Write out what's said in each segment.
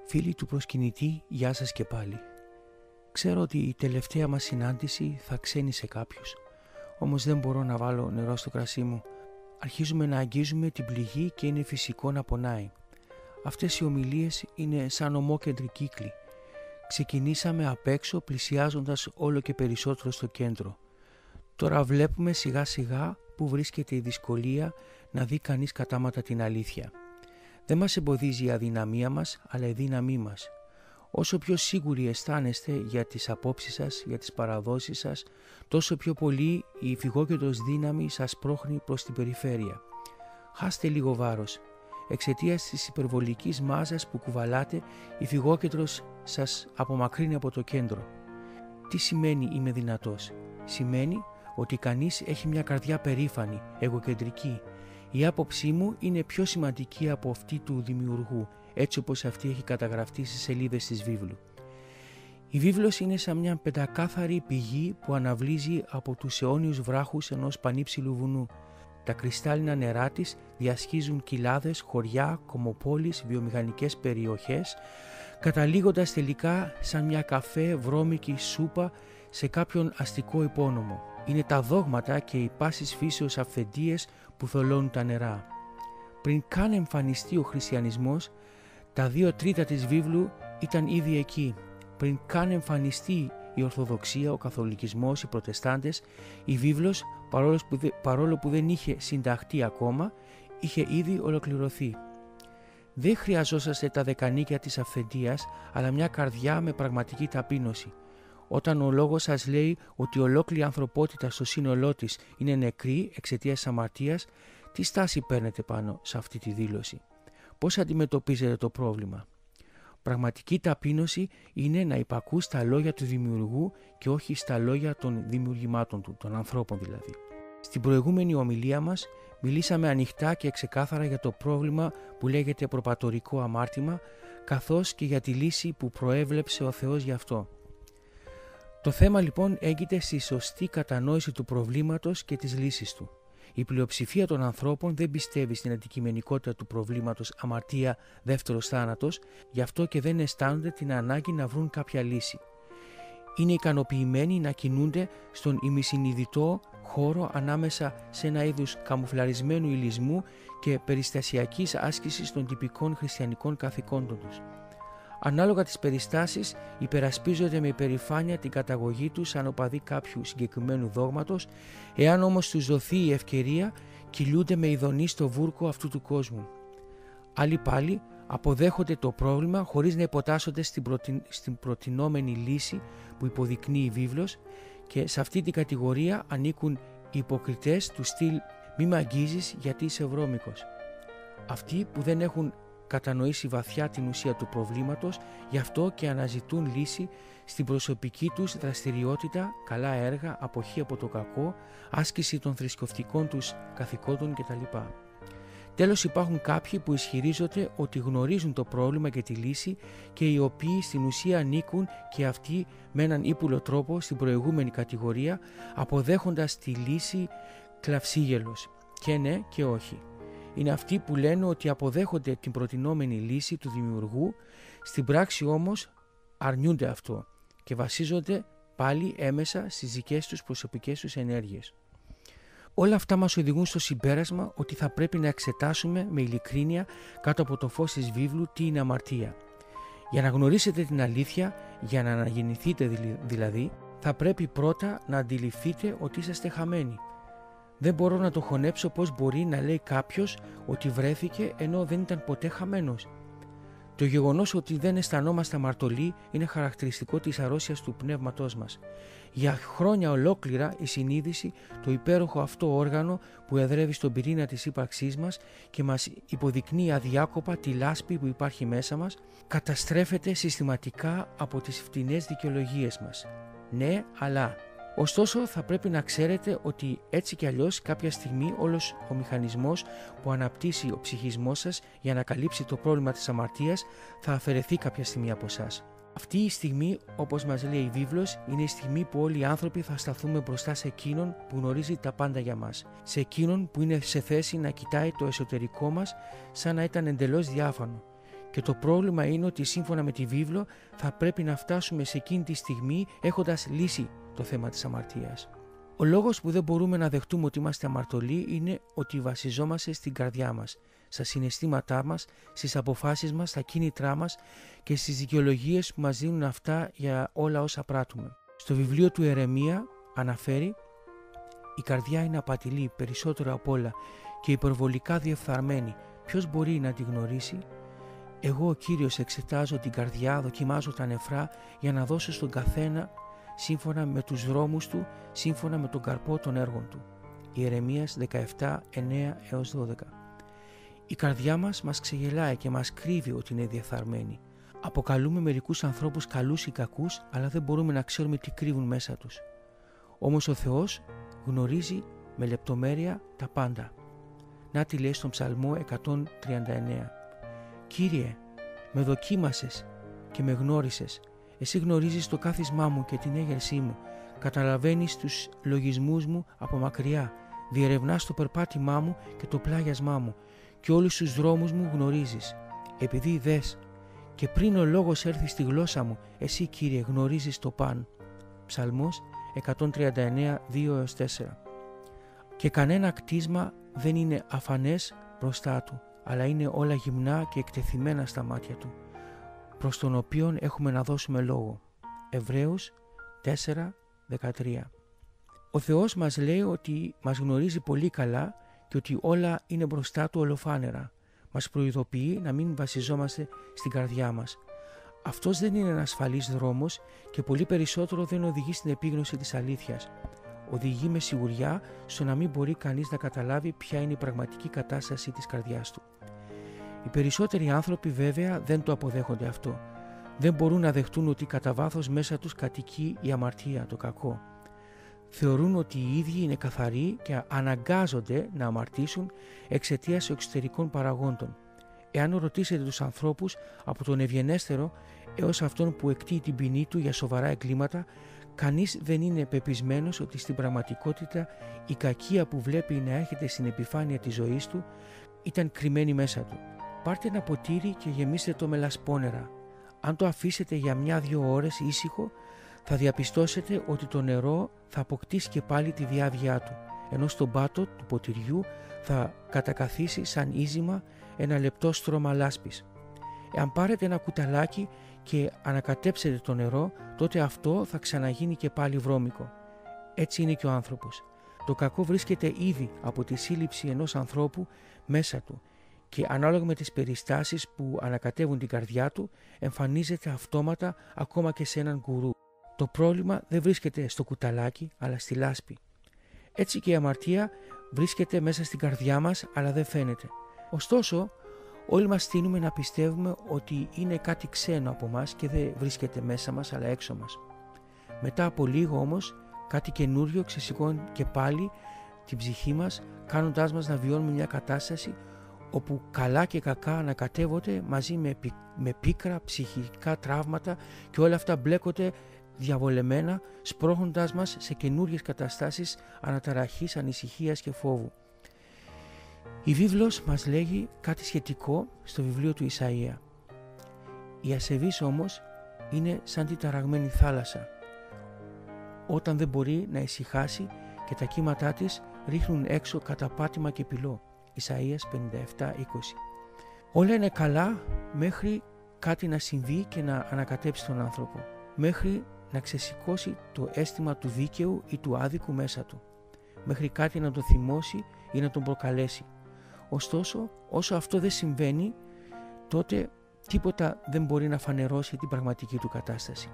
Φίλοι του προσκυνητή, γεια σας και πάλι. Ξέρω ότι η τελευταία μας συνάντηση θα ξένησε κάποιους, όμως δεν μπορώ να βάλω νερό στο κρασί μου. Αρχίζουμε να αγγίζουμε την πληγή και είναι φυσικό να πονάει. Αυτές οι ομιλίες είναι σαν ομόκεντροι κύκλοι. Ξεκινήσαμε απ' έξω, πλησιάζοντας όλο και περισσότερο στο κέντρο. Τώρα βλέπουμε σιγά σιγά που βρίσκεται η δυσκολία να δει κανείς κατάματα την αλήθεια. Δεν μας εμποδίζει η αδυναμία μας, αλλά η δύναμή μας. Όσο πιο σίγουροι αισθάνεστε για τις απόψεις σας, για τις παραδόσεις σας, τόσο πιο πολύ η υφηγόκεντρος δύναμη σας πρόχνει προς την περιφέρεια. Χάστε λίγο βάρος. Εξαιτίας της υπερβολικής μάζας που κουβαλάτε, η υφηγόκεντρος σας απομακρύνει από το κέντρο. Τι σημαίνει είμαι δυνατός? Σημαίνει ότι κανείς έχει μια καρδιά περήφανη, εγωκεντρική. Η άποψή μου είναι πιο σημαντική από αυτή του δημιουργού, έτσι όπως αυτή έχει καταγραφεί στις σελίδες της βίβλου. Η βίβλος είναι σαν μια πεντακάθαρη πηγή που αναβλύζει από τους αιώνιους βράχους ενός πανύψηλου βουνού. Τα κρυστάλλινα νερά της διασχίζουν κοιλάδες, χωριά, κομμοπόλεις, βιομηχανικές περιοχές, καταλήγοντας τελικά σαν μια καφέ βρώμικη σούπα σε κάποιον αστικό υπόνομο. Είναι τα δόγματα και οι πάσης φύσεως αυθεντίες που θολώνουν τα νερά. Πριν καν εμφανιστεί ο χριστιανισμός, τα 2/3 της βίβλου ήταν ήδη εκεί. Πριν καν εμφανιστεί η Ορθοδοξία, ο Καθολικισμός, οι Προτεστάντες, η βίβλος, παρόλο που δεν είχε συνταχθεί ακόμα, είχε ήδη ολοκληρωθεί. Δεν χρειαζόσαστε τα δεκανίκια της αυθεντίας, αλλά μια καρδιά με πραγματική ταπείνωση. Όταν ο λόγος σας λέει ότι ολόκληρη η ανθρωπότητα στο σύνολό της είναι νεκρή εξαιτίας της αμαρτίας, τι στάση παίρνετε πάνω σε αυτή τη δήλωση? Πώς αντιμετωπίζετε το πρόβλημα? Πραγματική ταπείνωση είναι να υπακούς στα λόγια του δημιουργού και όχι στα λόγια των δημιουργημάτων του, των ανθρώπων δηλαδή. Στην προηγούμενη ομιλία μας μιλήσαμε ανοιχτά και ξεκάθαρα για το πρόβλημα που λέγεται προπατορικό αμάρτημα, καθώς και για τη λύση που προέβλεψε ο Θεός γι' αυτό. Το θέμα λοιπόν έγκυται στη σωστή κατανόηση του προβλήματος και της λύσης του. Η πλειοψηφία των ανθρώπων δεν πιστεύει στην αντικειμενικότητα του προβλήματος αμαρτία δεύτερος θάνατος, γι' αυτό και δεν αισθάνονται την ανάγκη να βρουν κάποια λύση. Είναι ικανοποιημένοι να κινούνται στον ημισυνειδητό χώρο ανάμεσα σε ένα είδους καμουφλαρισμένου υλισμού και περιστασιακής άσκησης των τυπικών χριστιανικών καθηκόντων τους. Ανάλογα τις περιστάσεις, υπερασπίζονται με υπερηφάνεια την καταγωγή τους σαν οπαδοί κάποιου συγκεκριμένου δόγματος, εάν όμως τους δοθεί η ευκαιρία, κυλούνται με ειδονή στο βούρκο αυτού του κόσμου. Άλλοι πάλι αποδέχονται το πρόβλημα χωρίς να υποτάσσονται στην προτινόμενη λύση που υποδεικνύει η βίβλος, και σε αυτή την κατηγορία ανήκουν οι υποκριτές του στυλ «μη μ' αγγίζεις γιατί είσαι βρώμικος». Αυτοί που δεν έχουν κατανοήσει βαθιά την ουσία του προβλήματος, γι' αυτό και αναζητούν λύση στην προσωπική τους δραστηριότητα, καλά έργα, αποχή από το κακό, άσκηση των θρησκευτικών τους καθηκόντων κτλ. Τέλος, υπάρχουν κάποιοι που ισχυρίζονται ότι γνωρίζουν το πρόβλημα και τη λύση και οι οποίοι στην ουσία ανήκουν και αυτοί με έναν ύπουλο τρόπο στην προηγούμενη κατηγορία, αποδέχοντας τη λύση κλαυσίγελος. Και ναι και όχι. Είναι αυτοί που λένε ότι αποδέχονται την προτινόμενη λύση του δημιουργού, στην πράξη όμως αρνιούνται αυτό και βασίζονται πάλι έμεσα στις δικές τους προσωπικές τους ενέργειες. Όλα αυτά μας οδηγούν στο συμπέρασμα ότι θα πρέπει να εξετάσουμε με ειλικρίνεια κάτω από το φως της βίβλου τι είναι αμαρτία. Για να γνωρίσετε την αλήθεια, για να αναγεννηθείτε δηλαδή, θα πρέπει πρώτα να αντιληφθείτε ότι είσαστε χαμένοι. Δεν μπορώ να το χωνέψω πώς μπορεί να λέει κάποιος ότι βρέθηκε ενώ δεν ήταν ποτέ χαμένος. Το γεγονός ότι δεν αισθανόμαστε αμαρτωλοί είναι χαρακτηριστικό της αρρώστιας του πνεύματός μας. Για χρόνια ολόκληρα η συνείδηση, το υπέροχο αυτό όργανο που εδρεύει στον πυρήνα της ύπαρξής μας και μας υποδεικνύει αδιάκοπα τη λάσπη που υπάρχει μέσα μας, καταστρέφεται συστηματικά από τις φτηνές δικαιολογίες μας. Ναι, αλλά... Ωστόσο, θα πρέπει να ξέρετε ότι έτσι κι αλλιώς κάποια στιγμή όλος ο μηχανισμός που αναπτύσσει ο ψυχισμός σας για να καλύψει το πρόβλημα της αμαρτίας θα αφαιρεθεί κάποια στιγμή από εσάς. Αυτή η στιγμή, όπως μας λέει η βίβλος, είναι η στιγμή που όλοι οι άνθρωποι θα σταθούμε μπροστά σε εκείνον που γνωρίζει τα πάντα για μας. Σε εκείνον που είναι σε θέση να κοιτάει το εσωτερικό μας σαν να ήταν εντελώς διάφανο. Και το πρόβλημα είναι ότι σύμφωνα με τη βίβλο θα πρέπει να φτάσουμε σε εκείνη τη στιγμή έχοντας λύσει το θέμα της αμαρτίας. Ο λόγος που δεν μπορούμε να δεχτούμε ότι είμαστε αμαρτωλοί είναι ότι βασιζόμαστε στην καρδιά μας, στα συναισθήματά μας, στις αποφάσεις μας, στα κίνητρά μας και στις δικαιολογίες που μας δίνουν αυτά για όλα όσα πράττουμε. Στο βιβλίο του Ιερεμία αναφέρει: «Η καρδιά είναι απατηλή περισσότερο απ' όλα και υπερβολικά διεφθαρμένη. Ποιος μπορεί να τη γνωρίσει? Εγώ ο Κύριος εξετάζω την καρδιά, δοκιμάζω τα νεφρά για να δώσω στον καθένα σύμφωνα με τους δρόμους του, σύμφωνα με τον καρπό των έργων του». Ιερεμίας 17, 9 έως 12. Η καρδιά μας ξεγελάει και μας κρύβει ότι είναι διεφθαρμένη. Αποκαλούμε μερικούς ανθρώπους καλούς ή κακούς, αλλά δεν μπορούμε να ξέρουμε τι κρύβουν μέσα τους. Όμως ο Θεός γνωρίζει με λεπτομέρεια τα πάντα. Να τι λέει στον Ψαλμό 139. «Κύριε, με δοκίμασες και με γνώρισες. Εσύ γνωρίζεις το κάθισμά μου και την έγερσή μου. Καταλαβαίνεις τους λογισμούς μου από μακριά. Διερευνάς το περπάτημά μου και το πλάγιασμά μου και όλους τους δρόμους μου γνωρίζεις. Επειδή δες και πριν ο λόγος έρθει στη γλώσσα μου, εσύ Κύριε γνωρίζεις το παν». Ψαλμός 139, 2-4. Και κανένα κτίσμα δεν είναι αφανές μπροστά του, αλλά είναι όλα γυμνά και εκτεθειμένα στα μάτια του, προς τον οποίον έχουμε να δώσουμε λόγο. Εβραίους 4, 13. Ο Θεός μας λέει ότι μας γνωρίζει πολύ καλά και ότι όλα είναι μπροστά του ολοφάνερα. Μας προειδοποιεί να μην βασιζόμαστε στην καρδιά μας. Αυτός δεν είναι ένας ασφαλής δρόμος και πολύ περισσότερο δεν οδηγεί στην επίγνωση της αλήθειας. Οδηγεί με σιγουριά στο να μην μπορεί κανείς να καταλάβει ποια είναι η πραγματική κατάσταση της καρδιάς του. Οι περισσότεροι άνθρωποι βέβαια δεν το αποδέχονται αυτό. Δεν μπορούν να δεχτούν ότι κατά βάθος μέσα τους κατοικεί η αμαρτία, το κακό. Θεωρούν ότι οι ίδιοι είναι καθαροί και αναγκάζονται να αμαρτήσουν εξαιτίας εξωτερικών παραγόντων. Εάν ρωτήσετε τους ανθρώπους από τον ευγενέστερο έως αυτόν που εκτείει την ποινή του για σοβαρά εγκλήματα, κανείς δεν είναι πεπισμένος ότι στην πραγματικότητα η κακία που βλέπει να έρχεται στην επιφάνεια της ζωής του ήταν κρυμμένη μέσα του. Πάρτε ένα ποτήρι και γεμίστε το με λασπόνερα. Αν το αφήσετε για 1-2 ώρες ήσυχο, θα διαπιστώσετε ότι το νερό θα αποκτήσει και πάλι τη διάβγειά του, ενώ στον πάτο του ποτηριού θα κατακαθίσει σαν ίζημα ένα λεπτό στρώμα λάσπης. Εάν πάρετε ένα κουταλάκι και ανακατέψετε το νερό, τότε αυτό θα ξαναγίνει και πάλι βρώμικο. Έτσι είναι και ο άνθρωπος. Το κακό βρίσκεται ήδη από τη σύλληψη ενός ανθρώπου μέσα του και ανάλογα με τις περιστάσεις που ανακατεύουν την καρδιά του, εμφανίζεται αυτόματα ακόμα και σε έναν γκουρού. Το πρόβλημα δεν βρίσκεται στο κουταλάκι, αλλά στη λάσπη. Έτσι και η αμαρτία βρίσκεται μέσα στην καρδιά μας, αλλά δεν φαίνεται. Ωστόσο, όλοι μας τείνουμε να πιστεύουμε ότι είναι κάτι ξένο από μας και δεν βρίσκεται μέσα μας, αλλά έξω μας. Μετά από λίγο όμως, κάτι καινούριο ξεσηκώνει και πάλι την ψυχή μας, κάνοντάς μας να βιώνουμε μια κατάσταση όπου καλά και κακά ανακατεύονται μαζί με πίκρα, ψυχικά τραύματα και όλα αυτά μπλέκονται διαβολεμένα, σπρώχνοντας μας σε καινούριες καταστάσεις αναταραχής, ανησυχίας και φόβου. Η βίβλος μας λέγει κάτι σχετικό στο βιβλίο του Ισαΐα. Η ασεβής όμως είναι σαν τη ταραγμένη θάλασσα, όταν δεν μπορεί να ησυχάσει και τα κύματά της ρίχνουν έξω κατά πάτημα και πυλό. Ισαΐας 57:20. Όλα είναι καλά μέχρι κάτι να συμβεί και να ανακατέψει τον άνθρωπο, μέχρι να ξεσηκώσει το αίσθημα του δίκαιου ή του άδικου μέσα του, μέχρι κάτι να τον θυμώσει ή να τον προκαλέσει. Ωστόσο, όσο αυτό δεν συμβαίνει, τότε τίποτα δεν μπορεί να φανερώσει την πραγματική του κατάσταση.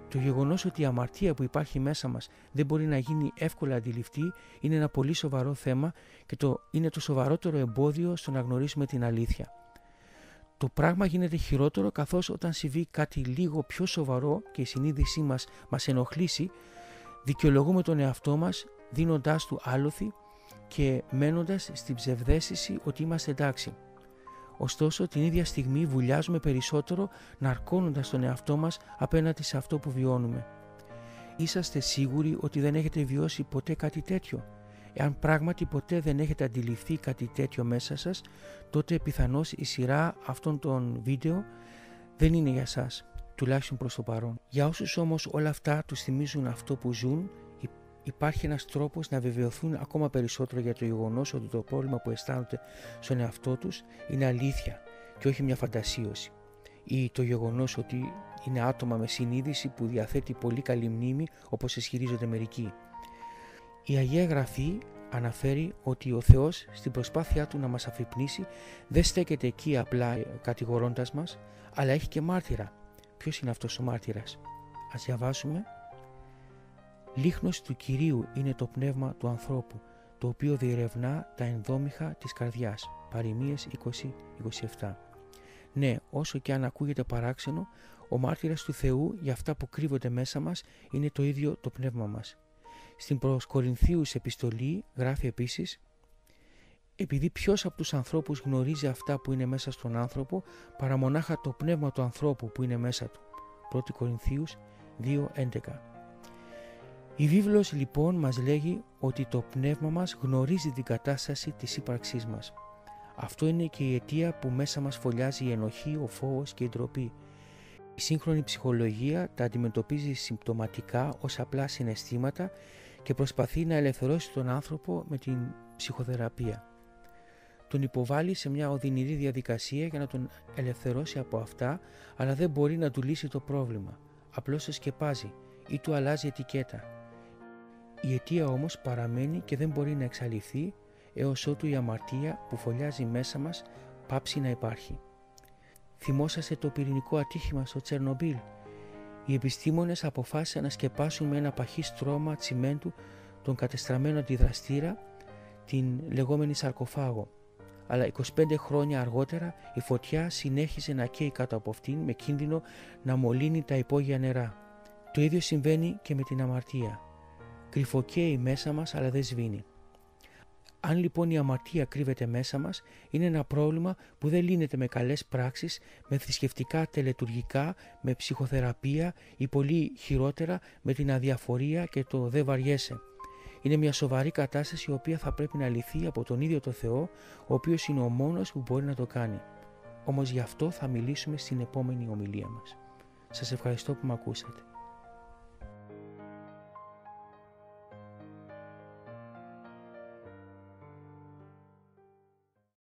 Το γεγονός ότι η αμαρτία που υπάρχει μέσα μας δεν μπορεί να γίνει εύκολα αντιληπτή είναι ένα πολύ σοβαρό θέμα και είναι το σοβαρότερο εμπόδιο στο να γνωρίσουμε την αλήθεια. Το πράγμα γίνεται χειρότερο καθώς όταν συμβεί κάτι λίγο πιο σοβαρό και η συνείδησή μας ενοχλήσει, δικαιολογούμε τον εαυτό μας δίνοντάς του άλοθη και μένοντας στην ψευδαίσθηση ότι είμαστε εντάξει. Ωστόσο, την ίδια στιγμή βουλιάζουμε περισσότερο ναρκώνοντας τον εαυτό μας απέναντι σε αυτό που βιώνουμε. Είσαστε σίγουροι ότι δεν έχετε βιώσει ποτέ κάτι τέτοιο? Εάν πράγματι ποτέ δεν έχετε αντιληφθεί κάτι τέτοιο μέσα σας, τότε πιθανώς η σειρά αυτών των βίντεο δεν είναι για σας, τουλάχιστον προς το παρόν. Για όσους όμως όλα αυτά τους θυμίζουν αυτό που ζουν, υπάρχει ένας τρόπος να βεβαιωθούν ακόμα περισσότερο για το γεγονός ότι το πρόβλημα που αισθάνονται στον εαυτό τους είναι αλήθεια και όχι μια φαντασίωση, ή το γεγονός ότι είναι άτομα με συνείδηση που διαθέτει πολύ καλή μνήμη, όπως ισχυρίζονται μερικοί. Η Αγία Γραφή αναφέρει ότι ο Θεός στην προσπάθειά του να μας αφυπνίσει δεν στέκεται εκεί απλά κατηγορώντας μας, αλλά έχει και μάρτυρα. Ποιος είναι αυτός ο μάρτυρας? Ας διαβάσουμε. «Λίχνος του Κυρίου είναι το πνεύμα του ανθρώπου, το οποίο διερευνά τα ενδόμηχα της καρδιάς». Παροιμίες 20-27. Ναι, όσο και αν ακούγεται παράξενο, ο μάρτυρας του Θεού για αυτά που κρύβονται μέσα μας είναι το ίδιο το πνεύμα μας. Στην προς Κορινθίους επιστολή γράφει επίσης: «Επειδή ποιος από τους ανθρώπους γνωρίζει αυτά που είναι μέσα στον άνθρωπο παρά μονάχα το πνεύμα του ανθρώπου που είναι μέσα του». 1 Κορινθίους 2:11. Η βίβλος λοιπόν μας λέγει ότι το πνεύμα μας γνωρίζει την κατάσταση της ύπαρξής μας. Αυτό είναι και η αιτία που μέσα μας φωλιάζει η ενοχή, ο φόβος και η ντροπή. Η σύγχρονη ψυχολογία τα αντιμετωπίζει συμπτωματικά ως απλά συναισθήματα και προσπαθεί να ελευθερώσει τον άνθρωπο με την ψυχοθεραπεία. Τον υποβάλλει σε μια οδυνηρή διαδικασία για να τον ελευθερώσει από αυτά, αλλά δεν μπορεί να του λύσει το πρόβλημα. Απλώς το σκεπάζει ή του αλλάζει ετικέτα. Η αιτία όμως παραμένει και δεν μπορεί να εξαλειφθεί έως ότου η αμαρτία που φωλιάζει μέσα μας πάψει να υπάρχει. Θυμόσαστε το πυρηνικό ατύχημα στο Τσερνομπίλ? Οι επιστήμονες αποφάσισαν να σκεπάσουν με ένα παχύ στρώμα τσιμέντου τον κατεστραμμένο αντιδραστήρα, την λεγόμενη σαρκοφάγο. Αλλά 25 χρόνια αργότερα η φωτιά συνέχιζε να καίει κάτω από αυτήν με κίνδυνο να μολύνει τα υπόγεια νερά. Το ίδιο συμβαίνει και με την αμαρτία. Κρυφοκαίει μέσα μας αλλά δεν σβήνει. Αν λοιπόν η αμαρτία κρύβεται μέσα μας, είναι ένα πρόβλημα που δεν λύνεται με καλές πράξεις, με θρησκευτικά τελετουργικά, με ψυχοθεραπεία ή πολύ χειρότερα με την αδιαφορία και το «δε βαριέσαι». Είναι μια σοβαρή κατάσταση η οποία θα πρέπει να λυθεί από τον ίδιο το Θεό, ο οποίος είναι ο μόνος που μπορεί να το κάνει. Όμως γι' αυτό θα μιλήσουμε στην επόμενη ομιλία μας. Σας ευχαριστώ που με ακούσατε.